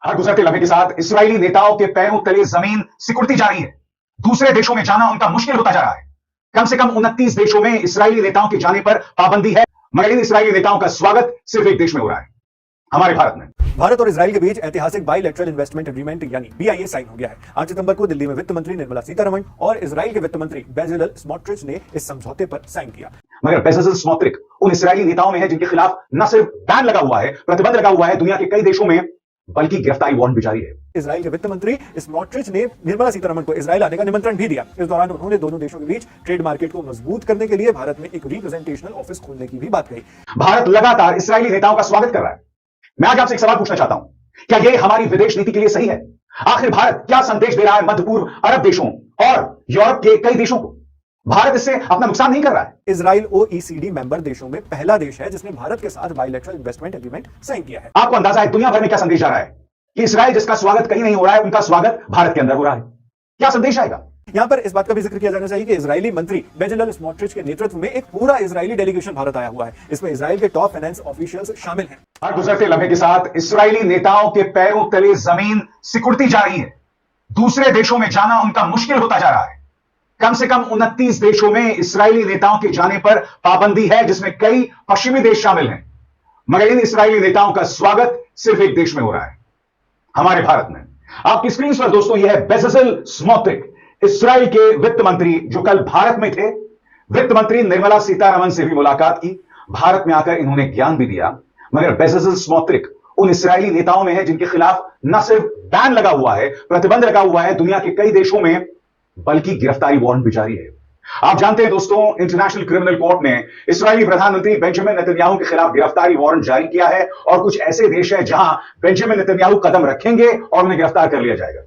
हर गुजरते लम्हे के साथ इस्राएली नेताओं के पैरों तले जमीन सिकुड़ती जा रही है। दूसरे देशों में जाना उनका मुश्किल होता जा रहा है। कम से कम 29 देशों में इस्राएली नेताओं के जाने पर पाबंदी है, मगर इन इस्राएली नेताओं का स्वागत सिर्फ एक देश में हो रहा है, हमारे भारत में। भारत और इजराइल के बीच ऐतिहासिक बाइलैटरल इन्वेस्टमेंट एग्रीमेंट यानी BIA साइन हो गया है। 8 सितंबर को दिल्ली में वित्त मंत्री निर्मला सीतारमण और इजराइल के वित्त मंत्री बेज़लेल स्मोट्रिच ने इस समझौते पर साइन किया। मगर बेज़लेल स्मोट्रिच उन इस्राएली नेताओं में है जिनके खिलाफ न सिर्फ बैन लगा हुआ है, प्रतिबंध लगा हुआ है दुनिया के कई देशों में, बल्कि गिरफ्तारी वारंट भी जारी है। इजराइल के वित्त मंत्री स्मोट्रिच ने निर्मला सीतारमण को इजराइल आने का निमंत्रण भी दिया। इस दौरान उन्होंने दोनों देशों के बीच ट्रेड मार्केट को मजबूत करने के लिए भारत में एक रिप्रेजेंटेशनल ऑफिस खोलने की भी बात कही। भारत लगातार इस्राएली नेताओं का स्वागत कर रहा है। मैं आज आपसे एक सवाल पूछना चाहता हूं, क्या यह हमारी विदेश नीति के लिए सही है? आखिर भारत क्या संदेश दे रहा है मध्य पूर्व अरब देशों और यूरोप के कई देशों को? भारत इससे अपना नुकसान नहीं कर रहा है। इजराइल OECD मेंबर देशों में पहला देश है जिसने भारत के साथ बाइलैटरल इन्वेस्टमेंट एग्रीमेंट साइन किया है। आपको अंदाजा है दुनिया भर में क्या संदेश जा रहा है कि इस्राइल जिसका स्वागत कहीं नहीं हो रहा है, उनका स्वागत भारत के अंदर हो रहा है। क्या संदेश आएगा? यहां पर इस बात का भी जिक्र किया जाना चाहिए कि इजरायली मंत्री बेज़लेल स्मोट्रिच के नेतृत्व में एक पूरा इजरायली डेलीगेशन भारत आया हुआ है। इसमें इजराइल के टॉप फाइनेंस ऑफिशियल्स शामिल हैं। हर गुजरते लम्हे के साथ इस्राएली नेताओं के पैरों तले जमीन सिकुड़ती जा रही है। दूसरे देशों में जाना उनका मुश्किल होता जा रहा है। कम से कम 29 देशों में इस्राएली नेताओं के जाने पर पाबंदी है, जिसमें कई पश्चिमी देश शामिल हैं, मगर इन इस्राएली नेताओं का स्वागत सिर्फ एक देश में हो रहा है, हमारे भारत में। आपकी स्क्रीन पर दोस्तों यह है बेज़लेल स्मोट्रिच, इस्राएल के वित्त मंत्री जो कल भारत में थे। वित्त मंत्री निर्मला सीतारमण से भी मुलाकात की, भारत में आकर इन्होंने ज्ञान भी दिया। मगर बेज़लेल स्मोट्रिच उन इस्राएली नेताओं में है जिनके खिलाफ न सिर्फ बैन लगा हुआ है, प्रतिबंध लगा हुआ है दुनिया के कई देशों में, बल्कि गिरफ्तारी वारंट भी जारी है। आप जानते हैं दोस्तों, इंटरनेशनल क्रिमिनल कोर्ट ने इस्राएली प्रधानमंत्री बेंजामिन नेतन्याहू के खिलाफ गिरफ्तारी वारंट जारी किया है, और कुछ ऐसे देश हैं जहां बेंजामिन नेतन्याहू कदम रखेंगे और उन्हें गिरफ्तार कर लिया जाएगा।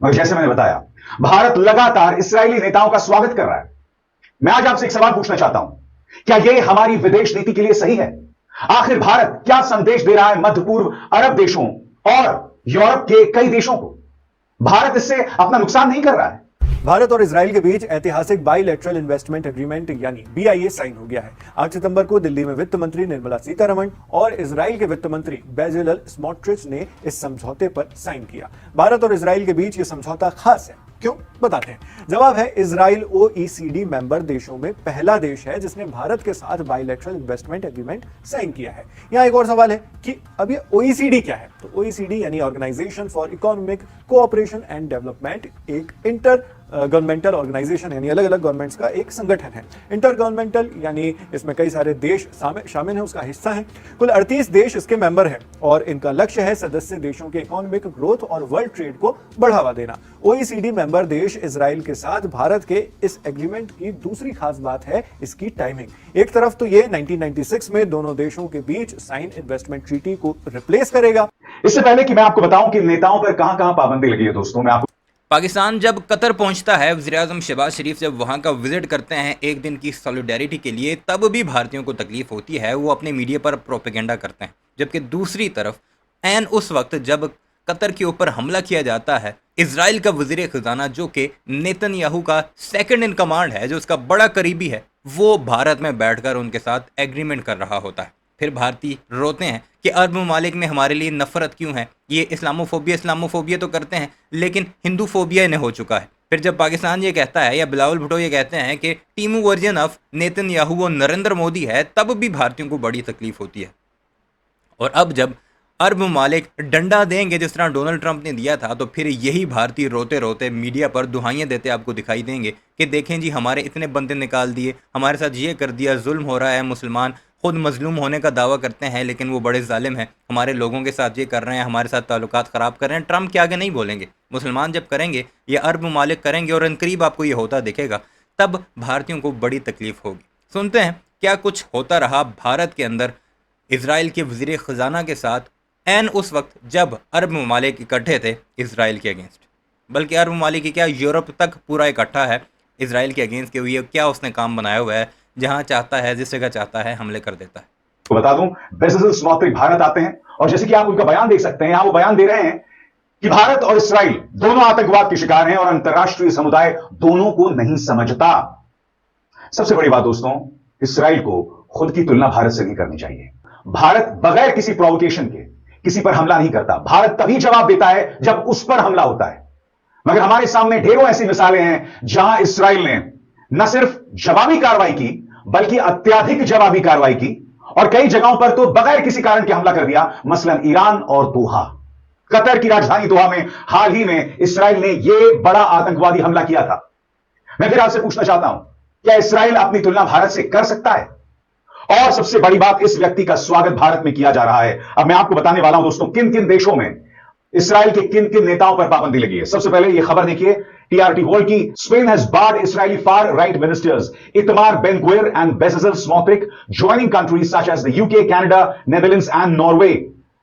मगर जैसे मैंने बताया, भारत लगातार इस्राएली नेताओं का स्वागत कर रहा है। मैं आज आपसे एक सवाल पूछना चाहता हूं, क्या यह हमारी विदेश नीति के लिए सही है? आखिर भारत क्या संदेश दे रहा है मध्य पूर्व अरब देशों और यूरोप के कई देशों को? भारत इससे अपना नुकसान नहीं कर रहा है। भारत और इजराइल के बीच ऐतिहासिक बाइलैटरल इन्वेस्टमेंट एग्रीमेंट यानी BIA साइन हो गया है। 8 सितंबर को दिल्ली में वित्त मंत्री निर्मला सीतारमण और इजराइल के वित्त मंत्री बेज़लेल स्मोट्रिच ने इस समझौते पर साइन किया। भारत और इजराइल के बीच यह समझौता खास है, क्यों? बताते हैं। जवाब है, इजराइल OECD मेंबर देशों में पहला देश है जिसने भारत के साथ बाइलैटरल इन्वेस्टमेंट एग्रीमेंट साइन किया है। यहाँ एक और सवाल है कि अब ये OECD क्या है? तो OECD यानी organization for economic cooperation and development एक इंटर गवर्नमेंटल ऑर्गेनाइजेशन यानी अलग अलग गवर्नमेंट्स का एक संगठन है। इंटर गवर्नमेंटल यानी इसमें कई सारे देश शामिल हैं, उसका हिस्सा है। कुल 38 देश इसके मेंबर हैं और इनका लक्ष्य है सदस्य देशों के इकोनॉमिक ग्रोथ और वर्ल्ड ट्रेड को बढ़ावा देना। OECD मेंबर देश इजराइल के साथ भारत के इस एग्रीमेंट की दूसरी खास बात है इसकी टाइमिंग। एक तरफ तो ये 1996 में दोनों देशों के बीच साइन इन्वेस्टमेंट ट्रीटी को रिप्लेस करेगा। इससे पहले कि मैं आपको बताऊं कि नेताओं पर कहां-कहां पाबंदी लगी है दोस्तों, मैं आपको पाकिस्तान जब कतर पहुंचता है, वज़ीर-ए-आज़म शहबाज शरीफ जब वहां का विजिट करते हैं एक दिन की सॉलिडेरिटी के लिए, तब भी भारतीयों को तकलीफ होती है, वो अपने मीडिया पर प्रोपेगेंडा करते हैं। जबकि दूसरी तरफ ऐन उस वक्त जब कतर के ऊपर हमला किया जाता है, इजराइल का वज़ीर ख़जाना जो कि नेतन्याहू का सेकंड इन कमांड है, जो उसका बड़ा करीबी है, वो भारत में बैठकर उनके साथ एग्रीमेंट कर रहा होता है। फिर भारतीय रोते हैं कि अरब ममालिक में हमारे लिए नफरत क्यों है, ये इस्लामोफोबिया तो करते हैं लेकिन हिंदू फोबिया इन्हें हो चुका है। फिर जब पाकिस्तान ये कहता है या बिलावल भुट्टो ये कहते हैं कि टीमू वर्जन ऑफ नेतन्याहू और नरेंद्र मोदी है, तब भी भारतीयों को बड़ी तकलीफ होती है। और अब जब अरब ममालिक डंडा देंगे जिस तरह डोनाल्ड ट्रंप ने दिया था, तो फिर यही भारतीय रोते रोते मीडिया पर दुहाइयाँ देते आपको दिखाई देंगे कि देखें जी, हमारे इतने बंदे निकाल दिए, हमारे साथ ये कर दिया, जुल्म हो रहा है, मुसलमान खुद मजलूम होने का दावा करते हैं लेकिन वो बड़े जालिम हैं, हमारे लोगों के साथ ये कर रहे हैं, हमारे साथ ताल्लुकात ख़राब कर रहे हैं। ट्रंप के आगे नहीं बोलेंगे, मुसलमान जब करेंगे या अरब ममालिक करेंगे और इनकरीब आपको ये होता दिखेगा, तब भारतीयों को बड़ी तकलीफ होगी। सुनते हैं क्या कुछ होता रहा भारत के अंदर इजराइल के वज़ीर ख़जाना के साथ ऐन उस वक्त जब अरब ममालिक इकट्ठे थे इजराइल के अगेंस्ट। बल्कि अरब ममालिक की क्या, यूरोप तक पूरा इकट्ठा है इजराइल के अगेंस्ट के हुए। क्या उसने काम बनाया हुआ है, जहां चाहता है जिस जगह चाहता है हमले कर देता है। तो बता दूं, बेज़लेल स्मोट्रिच भारत आते हैं और जैसे कि आप उनका बयान देख सकते हैं, यहां वो बयान दे रहे हैं कि भारत और इस्राइल दोनों आतंकवाद के शिकार हैं और अंतर्राष्ट्रीय समुदाय दोनों को नहीं समझता। सबसे बड़ी बात दोस्तों, इस्राइल को खुद की तुलना भारत से नहीं करनी चाहिए। भारत बगैर किसी प्रोवोकेशन के किसी पर हमला नहीं करता। भारत तभी जवाब देता है जब उस पर हमला होता है। मगर हमारे सामने ढेरों ऐसी मिसालें हैं जहां इसराइल ने न सिर्फ जवाबी कार्रवाई की, बल्कि अत्यधिक जवाबी कार्रवाई की, और कई जगहों पर तो बगैर किसी कारण के हमला कर दिया, मसलन ईरान और दोहा। कतर की राजधानी दोहा में हाल ही में इसराइल ने यह बड़ा आतंकवादी हमला किया था। मैं फिर आपसे पूछना चाहता हूं, क्या इसराइल अपनी तुलना भारत से कर सकता है? और सबसे बड़ी बात, इस व्यक्ति का स्वागत भारत में किया जा रहा है। अब मैं आपको बताने वाला हूं दोस्तों, किन किन देशों में इसराइल के किन किन नेताओं पर पाबंदी लगी है। सबसे पहले यह खबर देखिए टीआरटी वर्ल्ड की। Spain has barred Israeli far right ministers Itamar Ben-Gvir and Bezalel Smotrich joining countries such as the UK, Canada, Netherlands and Norway.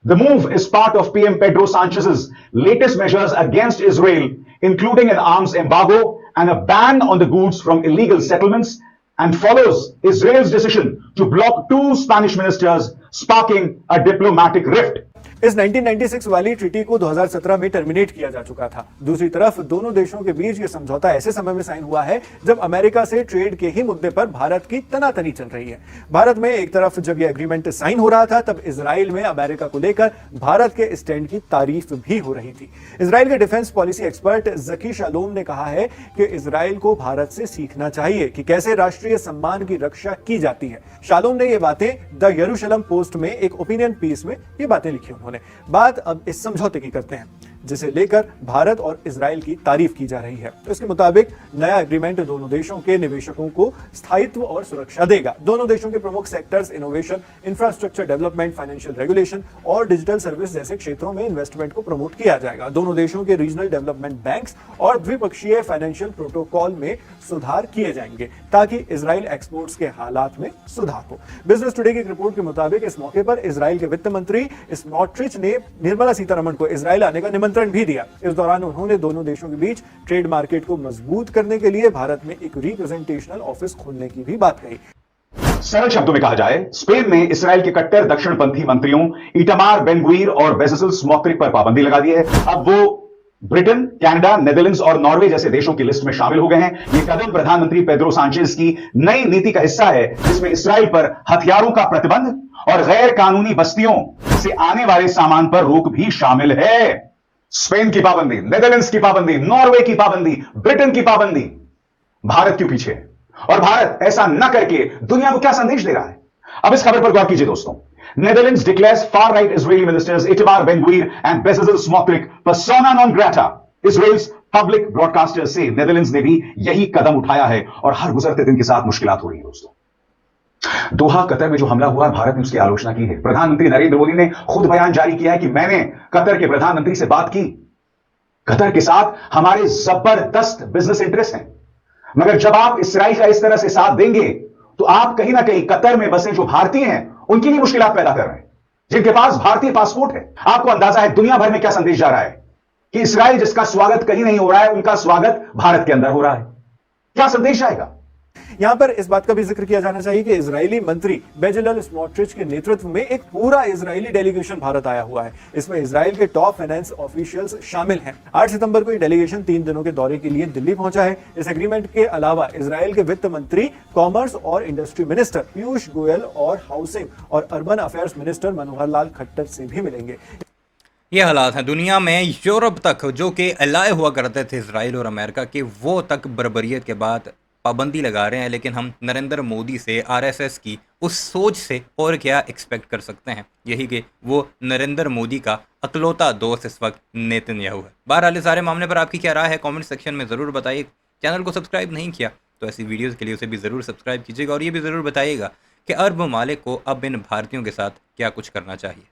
The move is part of PM Pedro Sanchez's latest measures against Israel, including an arms embargo and a ban on the goods from illegal settlements, and follows Israel's decision to block 2 Spanish ministers, sparking a diplomatic rift. इस 1996 वाली treaty को 2017 में terminate किया जा चुका था। दूसरी तरफ दोनों देशों के बीच यह समझौता ऐसे समय में साइन हुआ है जब अमेरिका से ट्रेड के ही मुद्दे पर भारत की तनातनी चल रही है। भारत में एक तरफ जब यह एग्रीमेंट साइन हो रहा था, तब इजराइल में अमेरिका को लेकर भारत के स्टैंड की तारीफ भी हो रही थी। इजराइल के डिफेंस पॉलिसी एक्सपर्ट जकी शालोम ने कहा है कि इजराइल को भारत से सीखना चाहिए कि कैसे राष्ट्रीय सम्मान की रक्षा की जाती है। शालोम ने यह बातें द यरूशलम पोस्ट में एक ओपिनियन पीस में ये बातें लिखी उन्होंने। बात अब इस समझौते की करते हैं जिसे लेकर भारत और इजराइल की तारीफ की जा रही है। तो इसके मुताबिक नया एग्रीमेंट दोनों देशों के निवेशकों को स्थायित्व और सुरक्षा देगा। दोनों देशों के प्रमुख sectors innovation, infrastructure development, financial regulation और डिजिटल सर्विस जैसे क्षेत्रों में इन्वेस्टमेंट को प्रमोट किया जाएगा। दोनों देशों के रीजनल डेवलपमेंट बैंक्स और द्विपक्षीय फाइनेंशियल प्रोटोकॉल में सुधार किए जाएंगे ताकि इजराइल एक्सपोर्ट्स के हालात में सुधार हो। बिजनेस टुडे की रिपोर्ट के मुताबिक इस मौके पर इजराइल के वित्त मंत्री स्मोट्रिच ने निर्मला सीतारमण को इजराइल आने का निमंत्रण भी दिया। इस दौरान उन्होंने दोनों देशों के बीच ट्रेड मार्केट को मजबूत करने के लिए भारत में एक रिप्रेजेंटेशनल ऑफिस खोलने की भी बात कही। सरल शब्दों में कहा जाए, स्पेन ने इसराइल के कट्टर दक्षिणपंथी मंत्रियों इटामार बेन-ग्वीर और बेज़लेल स्मोट्रिच पर पाबंदी लगा दी है। अब वो ब्रिटेन, कनाडा, नेदरलैंड्स और नॉर्वे जैसे देशों की लिस्ट में शामिल हो गए हैं। यह कदम प्रधानमंत्री पेड्रो सांचेज की नई नीति का हिस्सा है, जिसमें इसराइल पर हथियारों का प्रतिबंध और गैर कानूनी बस्तियों से आने वाले सामान पर रोक भी शामिल है। स्पेन की पाबंदी, नेदरलैंड्स की पाबंदी, नॉर्वे की पाबंदी, ब्रिटेन की पाबंदी। भारत क्यों पीछे है? और भारत ऐसा न करके दुनिया को क्या संदेश दे रहा है? अब इस खबर पर गौर कीजिए दोस्तों। Netherlands declares far-right Israeli ministers Itamar Ben-Gvir and Bezalel Smotrich persona non grata. Israel's public broadcasters say Netherlands ने भी यही कदम उठाया है और हर गुजरते दिन के साथ मुश्किलात हो रही है दोस्तों। दोहा कतर में जो हमला हुआ, भारत ने उसकी आलोचना की है। प्रधानमंत्री नरेंद्र मोदी ने खुद बयान जारी किया है कि मैंने कतर के प्रधानमंत्री से बात की। कतर के साथ हमारे जबरदस्त बिजनेस इंटरेस्ट हैं, मगर जब आप इसराइल का इस तरह से साथ देंगे तो आप कहीं ना कहीं कतर में बसे जो भारतीय हैं उनकी भी मुश्किलात पैदा कर रहे हैं, जिनके पास भारतीय पासपोर्ट है। आपको अंदाजा है दुनिया भर में क्या संदेश जा रहा है कि इसराइल जिसका स्वागत कहीं नहीं हो रहा है, उनका स्वागत भारत के अंदर हो रहा है। क्या संदेश आएगा? यहां पर इस बात का भी जिक्र किया जाना चाहिए कि इजरायली मंत्री बेजलेल स्मोट्रिच के नेतृत्व में एक पूरा इजरायली डेलीगेशन भारत आया हुआ है। इसमें इजराइल के टॉप फाइनेंस ऑफिशियल्स शामिल हैं। 8 सितंबर को ये डेलीगेशन 3 दिनों के दौरे के लिए दिल्ली पहुंचा है। इस एग्रीमेंट के अलावा इजराइल के वित्त मंत्री, कॉमर्स और इंडस्ट्री मिनिस्टर पीयूष गोयल और हाउसिंग और urban affairs minister Manohar Lal Khattar से भी मिलेंगे। ये हालात हैं दुनिया में। यूरोप तक जो कि एलाय हुआ करते थे इसराइल और अमेरिका के, वो तक बर्बरियत के बाद पाबंदी लगा रहे हैं। लेकिन हम नरेंद्र मोदी से, आरएसएस की उस सोच से और क्या एक्सपेक्ट कर सकते हैं? यही कि वो नरेंद्र मोदी का अकलौता दोस्त इस वक्त नेतन्याहू है। बहरहाल सारे मामले पर आपकी क्या राय है, कमेंट सेक्शन में ज़रूर बताइए। चैनल को सब्सक्राइब नहीं किया तो ऐसी वीडियोज़ के लिए उसे भी ज़रूर सब्सक्राइब कीजिएगा और ये भी ज़रूर बताइएगा कि अरब ममालिक को अब इन भारतीयों के साथ क्या कुछ करना चाहिए।